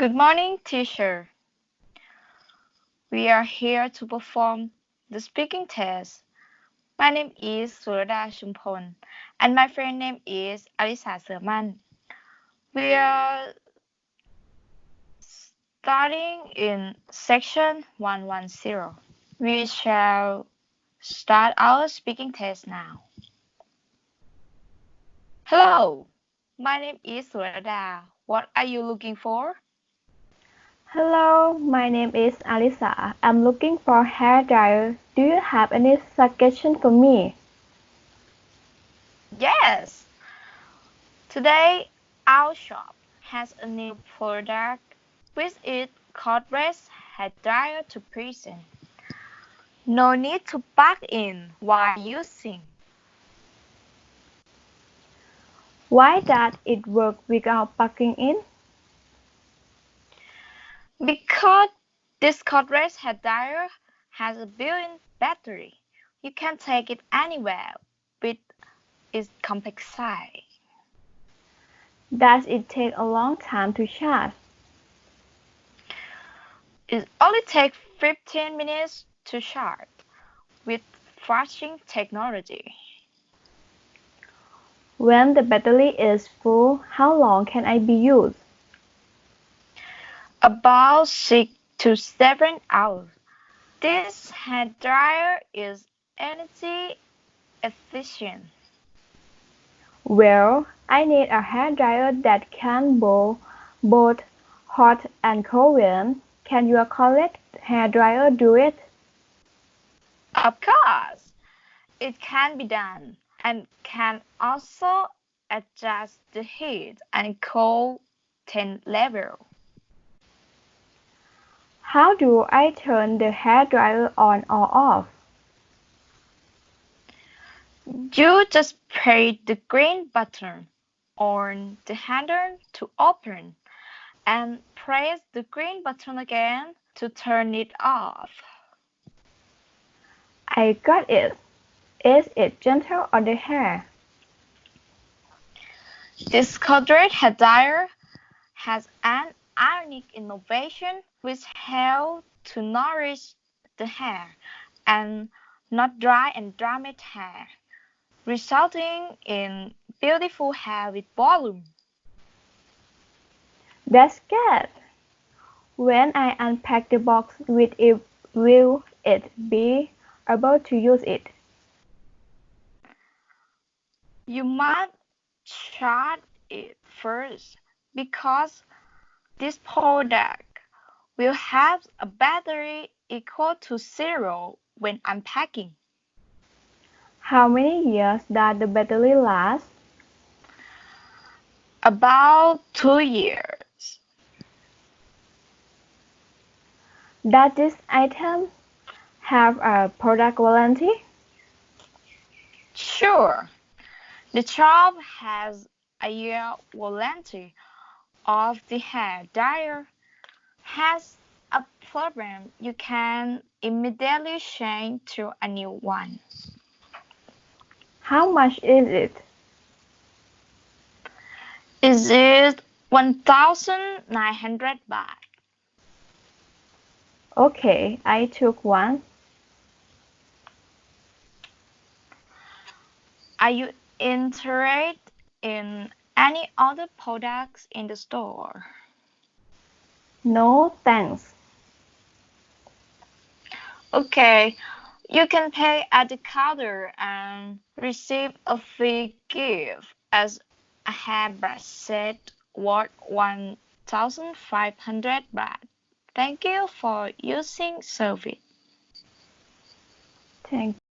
Good morning, teacher. We are here to perform the speaking test. My name is Surada chumphon, and my friend name is Arisa sauman. We are starting in section 110. We shall start our speaking test now. Hello, my name is Surada. What are you looking for? Hello, my name is Arisa. I'm looking for hair dryer. Do you have any suggestion for me? Yes. Today, our shop has a new product with its cordless hair dryer to present. No need to plug in while using. Why does it work without plugging in? Because this cordless hair dryer has a built-in battery, you can take it anywhere with its compact size. Does it take a long time to charge? It only takes 15 minutes to charge with flashing technology. When the battery is full, how long can I be used? About 6 to 7 hours. This hair dryer is energy efficient. Well, I need a hair dryer that can both hot and cold wind. Can your correct hair dryer do it? Of course, it can be done and can also adjust the heat and cold temp level. How do I turn the hair dryer on or off? You just press the green button on the handle to open and press the green button again to turn it off. I got it. Is it gentle on the hair? This quadrant hair dryer has an ionic innovation which helps to nourish the hair and not dry and damaged hair, resulting in beautiful hair with volume. That's good. When I unpack the box with it, will it be able to use it? You must charge it first because this product will have a battery equal to zero when unpacking. How many years does the battery last? About 2 years. Does this item have a product warranty? Sure, the shop has a year warranty of the hair dryer. Has a problem, you can immediately change to a new one. How much is it? Is it 1,900 baht? Okay, I took one. Are you interested in any other products in the store? No, thanks. Okay, you can pay at the counter and receive a free gift as a hairbrush set worth 1,500 baht. Thank you for using service. Thank